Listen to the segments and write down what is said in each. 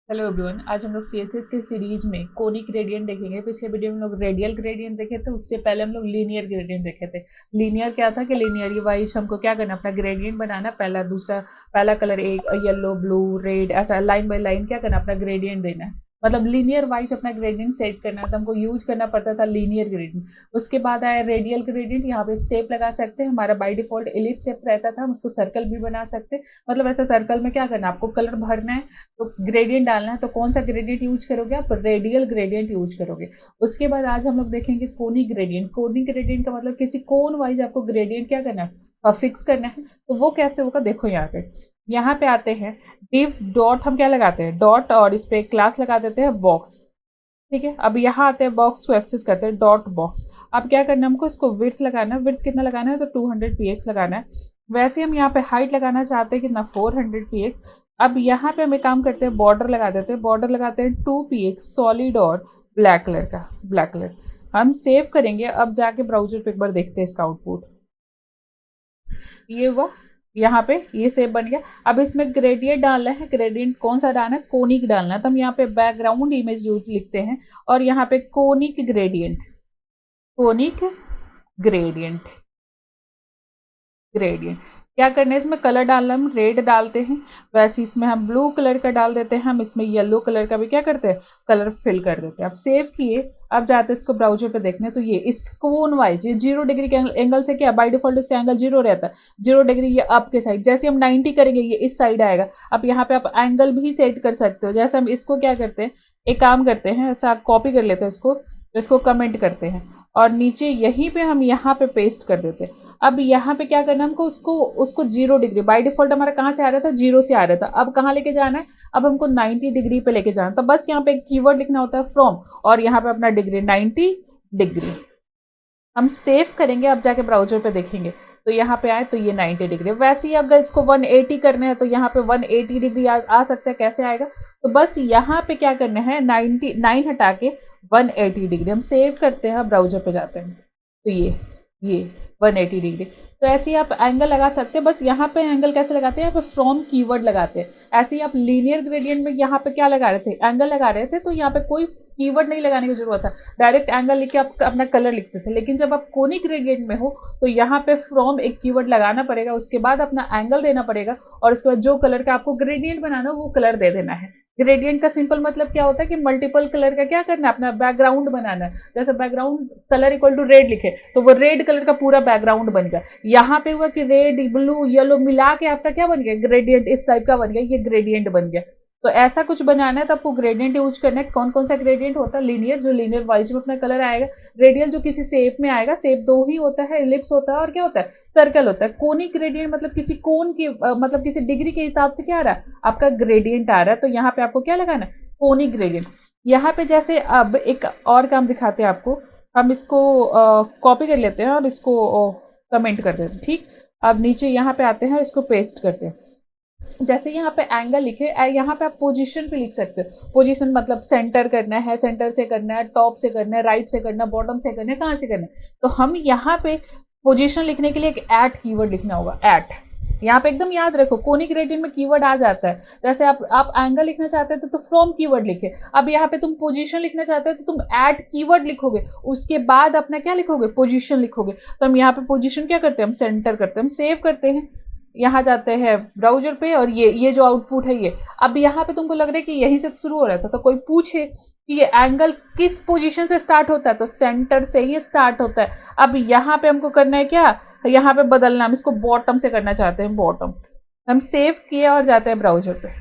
Hello everyone, आज हम लोग सीएसएस के सीरीज में कोनिक ग्रेडियंट देखेंगे। पिछले वीडियो में हम लोग रेडियल ग्रेडियंट देखे थे, उससे पहले हम लोग लीनियर ग्रेडियंट देखे थे। लीनियर क्या था कि लीनियर वाइज हमको क्या करना, अपना ग्रेडियंट बनाना, पहला दूसरा, पहला कलर एक येलो ब्लू रेड ऐसा लाइन बाय लाइन क्या करना, अपना ग्रेडियंट देना है। मतलब लीनियर वाइज अपना ग्रेडियंट सेट करना है, तो हमको यूज करना पड़ता था लीनियर ग्रेडियंट। उसके बाद आया रेडियल ग्रेडियंट। यहाँ पे शेप लगा सकते हैं, हमारा बाय डिफॉल्ट एलिप्स शेप रहता था, हम उसको सर्कल भी बना सकते हैं। मतलब ऐसा सर्कल में क्या करना, आपको कलर भरना है तो ग्रेडियंट डालना है, तो कौन सा ग्रेडियंट यूज करोगे आप, रेडियल ग्रेडियंट यूज करोगे। उसके बाद आज हम लोग देखेंगे कोनिक ग्रेडियंट। कोनिक ग्रेडियंट का मतलब किसी कोन वाइज आपको ग्रेडियंट क्या करना है, फिक्स करना है। तो वो कैसे होगा, देखो यहाँ पे आते हैं डिव डॉट, हम क्या लगाते हैं डॉट, और इस पे क्लास लगा देते हैं बॉक्स। ठीक है, अब यहाँ आते हैं बॉक्स को एक्सेस करते हैं डॉट बॉक्स। अब क्या करना है हमको, इसको विड्थ लगाना है। विड्थ कितना लगाना है, तो 200 px लगाना है। वैसे हम यहाँ पे हाइट लगाना चाहते हैं कितना, 400 px। अब यहाँ पे हम एक काम करते हैं, बॉर्डर लगा देते हैं। बॉर्डर लगाते हैं 2 px सॉलिड और ब्लैक कलर का, ब्लैक कलर। हम सेव करेंगे। अब जाके ब्राउजर पे एक बार देखते हैं इसका आउटपुट। ये हुआ, यहाँ पे ये सेव बन गया। अब इसमें ग्रेडियंट डालना है। ग्रेडियंट कौन सा डालना है, कोनिक डालना है। तो हम यहाँ पे बैकग्राउंड इमेज यूज लिखते हैं और यहाँ पे conic gradient, conic gradient, gradient. क्या करना है, इसमें कलर डालना, हम रेड डालते हैं। वैसे इसमें हम ब्लू कलर का डाल देते हैं। हम इसमें येलो कलर का भी क्या करते हैं, कलर फिल कर देते हैं। अब सेव किए। अब जाते हैं इसको ब्राउजर पे देखने, तो ये इस कोन वाइज, ये 0 डिग्री के एंगल से क्या, बाय डिफॉल्ट इसका एंगल 0 रहता है। 0 डिग्री ये अप के साइड, जैसे हम 90 करेंगे ये इस साइड आएगा। अब यहाँ पे आप एंगल भी सेट कर सकते हो। जैसे हम इसको क्या करते हैं, एक काम करते हैं, ऐसा कॉपी कर लेते हैं इसको कमेंट करते हैं और नीचे यहीं पे हम यहाँ पे पेस्ट कर देते हैं। अब यहाँ पे क्या करना हमको, उसको उसको 0 डिग्री, बाय डिफॉल्ट हमारा कहाँ से आ रहा था, 0 से आ रहा था। अब कहाँ लेके जाना है, अब हमको 90 डिग्री पे लेके जाना। तो बस यहाँ पे एक कीवर्ड लिखना होता है फ्रॉम, और यहाँ पे अपना डिग्री 90 डिग्री हम सेव करेंगे। अब जाके ब्राउजर पे देखेंगे तो यहाँ पे आए तो ये 90 डिग्री। वैसे ही अगर इसको 180 करना है तो यहाँ पे 180 डिग्री आ सकता है। कैसे आएगा, तो बस यहाँ पे क्या करना है, 99 हटा के 180 डिग्री हम सेव करते हैं। ब्राउजर पे जाते हैं तो ये 180 डिग्री। तो ऐसे ही आप एंगल लगा सकते हैं। बस यहाँ पे एंगल कैसे लगाते हैं, यहाँ पे फ्रॉम कीवर्ड लगाते हैं। ऐसे ही आप लीनियर ग्रेडियंट में यहाँ पे क्या लगा रहे थे, एंगल लगा रहे थे, तो यहाँ पे कोई कीवर्ड नहीं लगाने की जरूरत है, डायरेक्ट एंगल लिख के आप अपना कलर लिखते थे। लेकिन जब आप कोनिक ग्रेडियंट में हो तो यहाँ पे फ्रॉम एक कीवर्ड लगाना पड़ेगा, उसके बाद अपना एंगल देना पड़ेगा, और उसके बाद जो कलर का आपको ग्रेडियंट बनाना वो कलर दे देना है। ग्रेडियंट का सिंपल मतलब क्या होता है कि मल्टीपल कलर का क्या करना है, अपना बैकग्राउंड बनाना है। जैसे background colour equal to red लिखे तो वो रेड कलर का पूरा बैकग्राउंड बन गया। यहाँ पे हुआ कि रेड ब्लू येलो मिला के आपका क्या बन गया, ग्रेडियंट इस टाइप का बन गया, ये ग्रेडियंट बन गया। तो ऐसा कुछ बनाना है तो आपको ग्रेडियंट यूज करना है। कौन कौन सा ग्रेडियंट होता है, लीनियर, जो लीनियर वाइज में अपना कलर आएगा। रेडियल जो किसी शेप में आएगा, शेप दो ही होता है, एलिप्स होता है और क्या होता है, सर्कल होता है। कोनिक ग्रेडियंट मतलब किसी कोन की मतलब किसी डिग्री के हिसाब से क्या आ रहा है, आपका ग्रेडियंट आ रहा है। तो यहाँ पे आपको क्या लगाना है, कोनिक ग्रेडियंट। यहाँ पे जैसे अब एक और काम दिखाते हैं आपको, हम इसको कॉपी कर लेते हैं और इसको कमेंट कर देते हैं। ठीक, अब नीचे यहाँ पे आते हैं और इसको पेस्ट करते हैं। जैसे यहाँ पे एंगल लिखे, यहाँ पे आप पोजीशन पे लिख सकते हो। पोजीशन मतलब सेंटर करना है, सेंटर से करना है, टॉप से करना है, राइट से करना है, बॉटम से करना है, कहाँ से करना है। तो हम यहाँ पे पोजीशन लिखने के लिए एक एट कीवर्ड लिखना होगा, एट। यहाँ पे एकदम याद रखो, कोनिक ग्रेडियंट में कीवर्ड आ जाता है। जैसे आप एंगल लिखना चाहते हो तो फ्रॉम कीवर्ड लिखे। अब यहाँ पे तुम पोजीशन लिखना चाहते हो तो तुम एट कीवर्ड लिखोगे, उसके बाद अपना क्या लिखोगे, पोजीशन लिखोगे। तो हम यहाँ पे पोजीशन क्या करते हैं, हम सेंटर करते हैं, हम सेव करते हैं। यहाँ जाते हैं ब्राउजर पे और ये जो आउटपुट है ये। अब यहाँ पे तुमको लग रहा है कि यहीं से शुरू हो रहा था, तो कोई पूछे कि ये एंगल किस पोजीशन से स्टार्ट होता है, तो सेंटर से ही स्टार्ट होता है। अब यहाँ पे हमको करना है क्या, यहाँ पे बदलना, हम इसको बॉटम से करना चाहते हैं, बॉटम। हम सेव किए और जाते हैं ब्राउजर पे।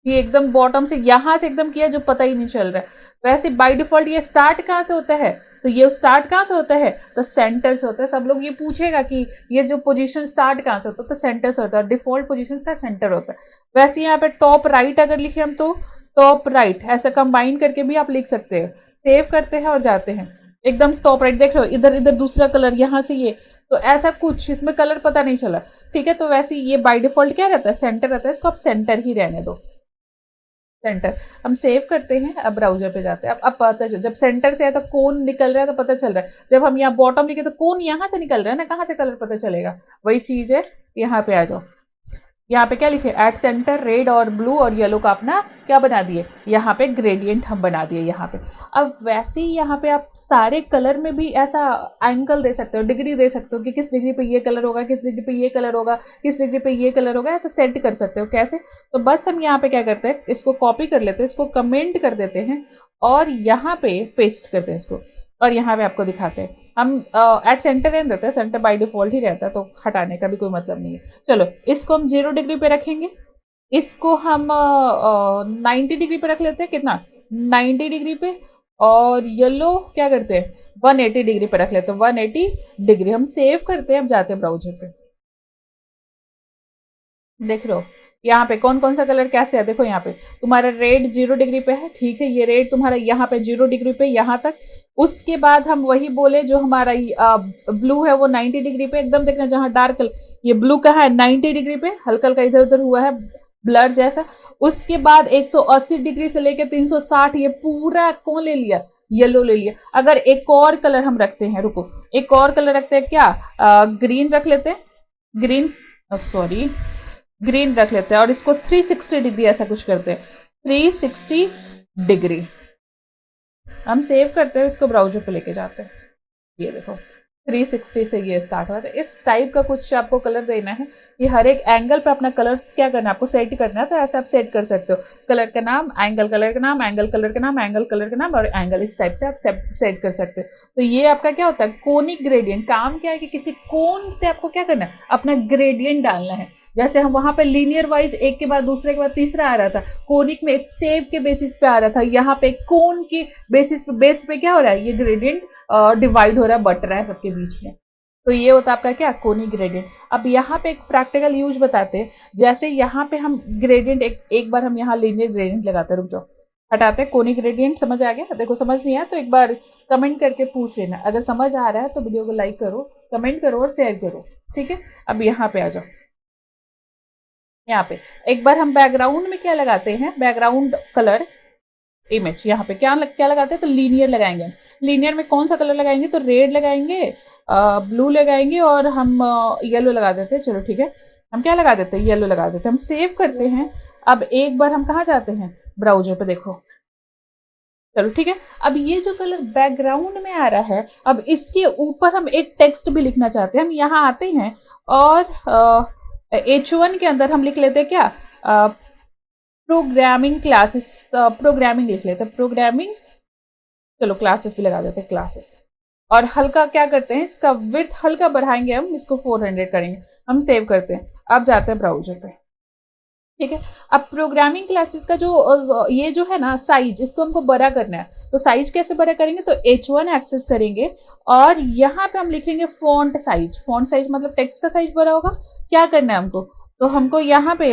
ये एकदम बॉटम से, यहाँ से एकदम किया जो पता ही नहीं चल रहा है। वैसे बाय डिफॉल्ट ये स्टार्ट कहाँ से होता है, तो ये स्टार्ट कहाँ से होता है, तो सेंटर से होता है। सब लोग ये पूछेगा कि ये जो पोजीशन स्टार्ट कहाँ से होता है, तो सेंटर से होता है। डिफॉल्ट पोजीशन का सेंटर होता है। वैसे यहाँ पे टॉप राइट अगर लिखे हम तो टॉप राइट ऐसा कंबाइन करके भी आप लिख सकते हैं। सेव करते हैं और जाते हैं एकदम टॉप राइट। देख रहे हो इधर इधर दूसरा कलर, यहाँ से ये, तो ऐसा कुछ इसमें कलर पता नहीं चला। ठीक है, तो वैसे ये बाय डिफॉल्ट क्या रहता है, सेंटर रहता है। इसको आप सेंटर ही रहने दो, सेंटर। हम सेव करते हैं। अब ब्राउजर पे जाते हैं। अब पता चल, जब सेंटर से है तो कौन निकल रहा है तो पता चल रहा है। जब हम यहाँ बॉटम लिखे तो कौन यहाँ से निकल रहा है ना, कहाँ से कलर पता चलेगा। वही चीज है, यहाँ पे आ जाओ। यहाँ पे क्या लिखे, एट सेंटर रेड और ब्लू और येलो का अपना क्या बना दिए, यहाँ पे ग्रेडियंट हम बना दिए यहाँ पे। अब वैसे ही यहाँ पे आप सारे कलर में भी ऐसा एंगल दे सकते हो, डिग्री दे सकते हो कि किस डिग्री पे ये कलर होगा, किस डिग्री पे ये कलर होगा, किस डिग्री पे ये कलर होगा, ऐसा सेट कर सकते हो। कैसे, तो बस हम यहाँ पे क्या करते हैं, इसको कॉपी कर लेते हैं, इसको कमेंट कर देते हैं और यहाँ पे पेस्ट करते हैं इसको, और यहाँ पे आपको दिखाते हैं। हम एट सेंटर रहने देते हैं, सेंटर बाय डिफॉल्ट ही रहता है तो हटाने का भी कोई मतलब नहीं है। चलो इसको हम 0 डिग्री पे रखेंगे, इसको हम 90 डिग्री पे रख लेते हैं, कितना 90 डिग्री पे, और येलो क्या करते हैं 180 डिग्री पे रख लेते हैं, 180 डिग्री। हम सेव करते हैं, अब जाते हैं ब्राउजर पे, देख रहे हो यहाँ पे कौन कौन सा कलर कैसे है। देखो यहाँ पे तुम्हारा रेड 0 डिग्री पे है, ठीक है, ये रेड तुम्हारा यहाँ पे 0 डिग्री पे यहाँ तक। उसके बाद हम वही बोले जो हमारा ब्लू है वो 90 डिग्री पे, एकदम देखना जहाँ डार्क कलर, ये ब्लू कहाँ है 90 डिग्री पे, हल्का हल्का इधर उधर हुआ है ब्लर जैसा। उसके बाद 180 डिग्री से लेकर 360 ये पूरा कौन ले लिया, येलो ले लिया। अगर एक और कलर हम रखते हैं, रुको एक और कलर रखते हैं, क्या ग्रीन रख लेते हैं, ग्रीन सॉरी ग्रीन रख लेते हैं, और इसको 360 डिग्री ऐसा कुछ करते हैं, 360 डिग्री। हम सेव करते हैं, इसको ब्राउजर पे लेके जाते हैं, ये देखो 360 से ये स्टार्ट हुआ था। इस टाइप का कुछ आपको कलर देना है, ये हर एक एंगल पे अपना कलर्स क्या करना है, आपको सेट करना है, तो ऐसे आप सेट कर सकते हो। कलर का नाम, एंगल कलर का नाम, एंगल कलर का नाम, एंगल कलर का नाम और एंगल, इस टाइप से आप सेट कर सकते हो। तो ये आपका क्या होता है कोनिक ग्रेडियंट। काम क्या है कि किसी कोन से आपको क्या करना है, अपना ग्रेडियंट डालना है। जैसे हम वहां पे लीनियर वाइज एक के बाद दूसरे के बाद तीसरा आ रहा था, कोनिक में एक सेव के बेसिस पे आ रहा था, यहाँ पे कोन के बेसिस पे, बेस पे क्या हो रहा है, ये ग्रेडियंट डिवाइड हो रहा है, बट रहा है सबके बीच में। तो ये होता है आपका क्या कोनिक ग्रेडियंट। अब यहाँ पे एक प्रैक्टिकल यूज बताते हैं, जैसे यहाँ पे हम ग्रेडियंट एक बार हम यहाँ लीनियर ग्रेडियंट लगाते हैं, रुक जाओ हटाते हैं। कोनिक ग्रेडियंट समझ आ गया, देखो समझ नहीं आया तो एक बार कमेंट करके पूछ लेना, अगर समझ आ रहा है तो वीडियो को लाइक करो, कमेंट करो और शेयर करो, ठीक है। अब यहाँ पे आ जाओ, यहाँ पे एक बार हम बैकग्राउंड में क्या लगाते हैं, बैकग्राउंड कलर इमेज, यहाँ पे क्या लगाते हैं, तो लीनियर लगाएंगे। लीनियर में कौन सा कलर लगाएंगे, तो रेड लगाएंगे, ब्लू लगाएंगे और हम येलो लगा देते हैं। चलो ठीक है, हम क्या लगा देते हैं, येलो लगा देते हैं। हम सेव करते हैं। अब एक बार हम कहाँ जाते हैं, ब्राउजर पे, देखो चलो ठीक है। अब ये जो कलर बैकग्राउंड में आ रहा है, अब इसके ऊपर हम एक टेक्स्ट भी लिखना चाहते हैं। हम यहाँ आते हैं और H1 के अंदर हम लिख लेते हैं क्या, प्रोग्रामिंग क्लासेस, प्रोग्रामिंग लिख लेते हैं, प्रोग्रामिंग, चलो क्लासेस भी लगा देते हैं, क्लासेस। और हल्का क्या करते हैं, इसका विड्थ हल्का बढ़ाएंगे, हम इसको 400 करेंगे। हम सेव करते हैं, अब जाते हैं ब्राउजर पे, ठीक है। अब प्रोग्रामिंग क्लासेस का जो ये जो है ना साइज, इसको हमको बड़ा करना है। तो साइज कैसे बड़ा करेंगे, तो H1 एक्सेस करेंगे और यहाँ पे हम लिखेंगे फॉन्ट साइज। फॉन्ट साइज मतलब टेक्स्ट का साइज बड़ा होगा। क्या करना है हमको, तो हमको यहाँ पे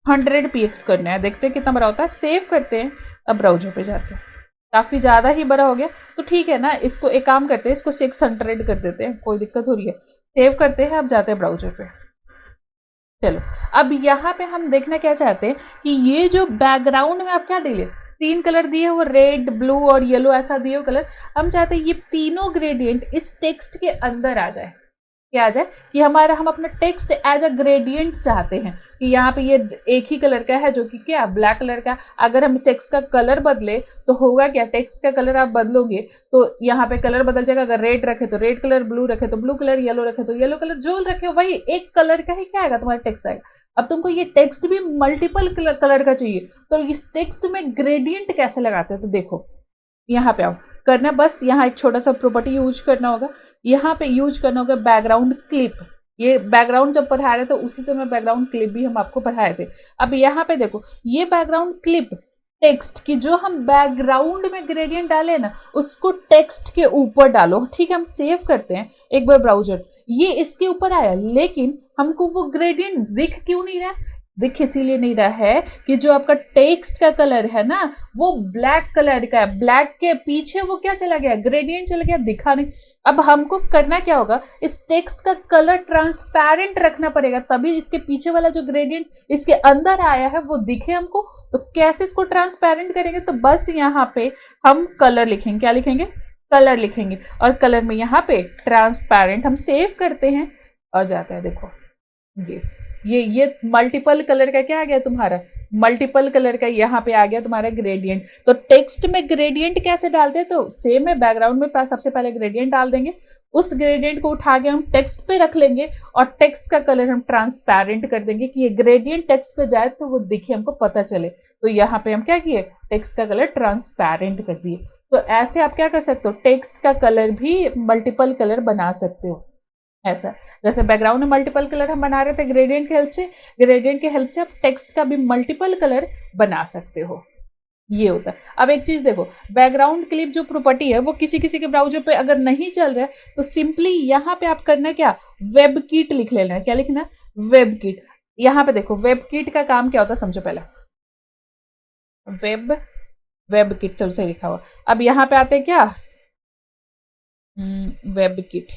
100 px करना है। देखते हैं कितना बड़ा होता है, सेव करते हैं। अब ब्राउजर पे जाते हैं, काफ़ी ज़्यादा ही बड़ा हो गया तो ठीक है ना, इसको एक काम करते हैं, इसको 600 कर देते हैं, कोई दिक्कत हो रही है। सेव करते हैं, अब जाते हैं ब्राउजर पे। चलो अब यहाँ पे हम देखना क्या चाहते हैं कि ये जो बैकग्राउंड में आप क्या दिए, 3 कलर दिए, वो रेड ब्लू और येलो ऐसा दिए हो कलर। हम चाहते हैं ये तीनों ग्रेडियंट इस टेक्स्ट के अंदर आ जाए। क्या आ जाए कि हम अपना टेक्स्ट एज अ ग्रेडियंट चाहते हैं कि यहाँ पे ये एक ही कलर का है जो कि क्या ब्लैक कलर का। अगर हम टेक्स्ट का कलर बदले तो होगा क्या, टेक्स्ट का कलर आप बदलोगे तो यहाँ पे कलर बदल जाएगा। अगर रेड रखे तो रेड कलर, ब्लू रखे तो ब्लू कलर, येलो रखे तो येलो कलर, जो रखे वही एक कलर का ही क्या आएगा, तुम्हारा टेक्स्ट आएगा। अब तुमको ये टेक्स्ट भी मल्टीपल कलर का चाहिए, तो इस टेक्स्ट में ग्रेडियंट कैसे लगाते हैं, तो देखो यहाँ पे आओ, करना बस यहाँ एक छोटा सा प्रॉपर्टी यूज करना होगा। यहाँ पे यूज करना होगा बैकग्राउंड क्लिप। ये बैकग्राउंड जब पढ़ा रहे थे उसी से मैं बैकग्राउंड क्लिप भी हम आपको पढ़ाए थे। अब यहाँ पे देखो ये बैकग्राउंड क्लिप टेक्स्ट की, जो हम बैकग्राउंड में ग्रेडियंट डाले ना उसको टेक्स्ट के ऊपर डालो, ठीक है। हम सेव करते हैं एक बार ब्राउजर, ये इसके ऊपर आया, लेकिन हमको वो ग्रेडियंट दिख क्यों नहीं रहा, दिख इसीलिए नहीं रहा है कि जो आपका टेक्स्ट का कलर है ना वो ब्लैक कलर का है। ब्लैक के पीछे वो क्या चला गया, ग्रेडियंट चला गया, दिखा नहीं। अब हमको करना क्या होगा, इस टेक्स्ट का कलर ट्रांसपेरेंट रखना पड़ेगा, तभी इसके पीछे वाला जो ग्रेडियंट इसके अंदर आया है वो दिखे हमको। तो कैसे इसको ट्रांसपेरेंट करेंगे, तो बस यहाँ पे हम कलर लिखेंगे। क्या लिखेंगे, कलर लिखेंगे, और कलर में यहाँ पे ट्रांसपेरेंट हम सेव करते हैं और जाता है। देखो ये ये मल्टीपल कलर का क्या आ गया तुम्हारा, मल्टीपल कलर का यहाँ पे आ गया तुम्हारा ग्रेडियंट। तो टेक्स्ट में ग्रेडियंट कैसे डालते हैं, तो सेम है, बैकग्राउंड में सबसे पहले ग्रेडियंट डाल देंगे, उस ग्रेडियंट को उठा के हम टेक्स्ट पे रख लेंगे और टेक्स्ट का कलर हम ट्रांसपेरेंट कर देंगे कि ये ग्रेडियंट टेक्स्ट पे जाए तो वो दिखे, हमको पता चले। तो यहाँ पे हम क्या किए, टेक्स्ट का कलर ट्रांसपेरेंट कर दिए। तो ऐसे आप क्या कर सकते हो, टेक्स्ट का कलर भी मल्टीपल कलर बना सकते हो। ऐसा जैसे बैकग्राउंड में मल्टीपल कलर हम बना रहे थे ग्रेडियंट की हेल्प से, ग्रेडियंट की हेल्प से आप टेक्स्ट का भी मल्टीपल कलर बना सकते हो। ये होता है। अब एक चीज देखो, बैकग्राउंड क्लिप जो प्रॉपर्टी है वो किसी किसी के ब्राउजर पे अगर नहीं चल रहा है तो सिंपली यहाँ पे आप करना क्या, वेब किट लिख लेना है। क्या लिखना है, वेब किट। यहाँ पे देखो वेब किट का काम क्या होता है समझो पहले, वेब वेब किट सबसे लिखा हुआ। अब यहाँ पे आते हैं क्या, वेब किट,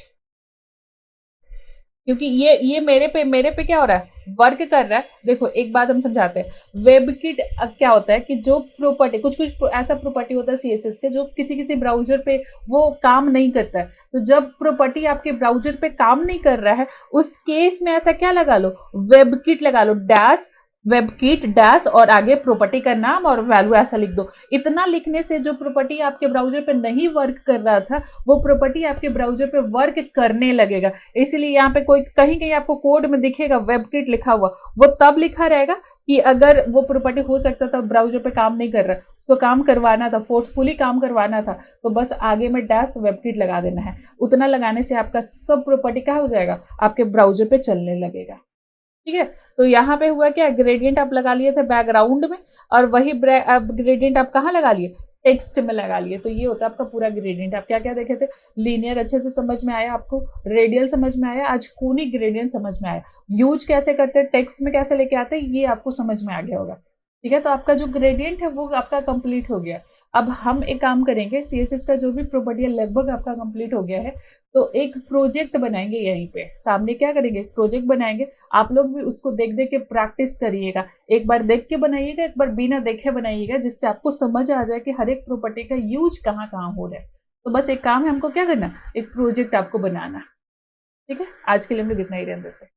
क्योंकि ये मेरे पे क्या हो रहा है, वर्क कर रहा है। देखो एक बात हम समझाते हैं, वेब किट क्या होता है कि जो प्रॉपर्टी, कुछ कुछ ऐसा प्रॉपर्टी होता है सीएसएस के जो किसी किसी ब्राउजर पे वो काम नहीं करता है। तो जब प्रॉपर्टी आपके ब्राउजर पे काम नहीं कर रहा है उस केस में ऐसा क्या लगा लो, वेब किट लगा लो, डैश वेब किट डैश और आगे प्रॉपर्टी का नाम और वैल्यू ऐसा लिख दो। इतना लिखने से जो प्रॉपर्टी आपके ब्राउजर पे नहीं वर्क कर रहा था वो प्रॉपर्टी आपके ब्राउजर पे वर्क करने लगेगा। इसीलिए यहाँ पे कोई कहीं कहीं आपको कोड में दिखेगा वेब किट लिखा हुआ, वो तब लिखा रहेगा कि अगर वो प्रॉपर्टी हो सकता था ब्राउजर पे काम नहीं कर रहा, उसको काम करवाना था, फोर्सफुली काम करवाना था, तो बस आगे में डैश वेब किट लगा देना है। उतना लगाने से आपका सब प्रॉपर्टी क्या हो जाएगा, आपके ब्राउजर पे चलने लगेगा। ठीक है, तो यहाँ पे हुआ क्या, ग्रेडियंट आप लगा लिए थे बैकग्राउंड में और वही ग्रेडियंट आप कहाँ लगा लिए, टेक्स्ट में लगा लिए। तो ये होता है आपका पूरा ग्रेडियंट। आप क्या क्या देखे थे, लीनियर अच्छे से समझ में आया आपको, रेडियल समझ में आया, आज कूनी ग्रेडियंट समझ में आया, यूज कैसे करते हैं, टेक्स्ट में कैसे लेके आते हैं, ये आपको समझ में आ गया होगा। ठीक है, तो आपका जो ग्रेडियंट है वो आपका कंप्लीट हो गया। अब हम एक काम करेंगे, सीएसएस का जो भी प्रॉपर्टी है लगभग आपका कंप्लीट हो गया है, तो एक प्रोजेक्ट बनाएंगे। यहीं पे सामने क्या करेंगे, प्रोजेक्ट बनाएंगे। आप लोग भी उसको देख देख के प्रैक्टिस करिएगा, एक बार देख के बनाइएगा, एक बार बिना देखे बनाइएगा, जिससे आपको समझ आ जाए कि हर एक प्रॉपर्टी का यूज कहाँ कहाँ हो रहा है। तो बस एक काम है हमको क्या करना, एक प्रोजेक्ट आपको बनाना। ठीक है, आज के लिए हम लोग इतना ही रहने देते हैं।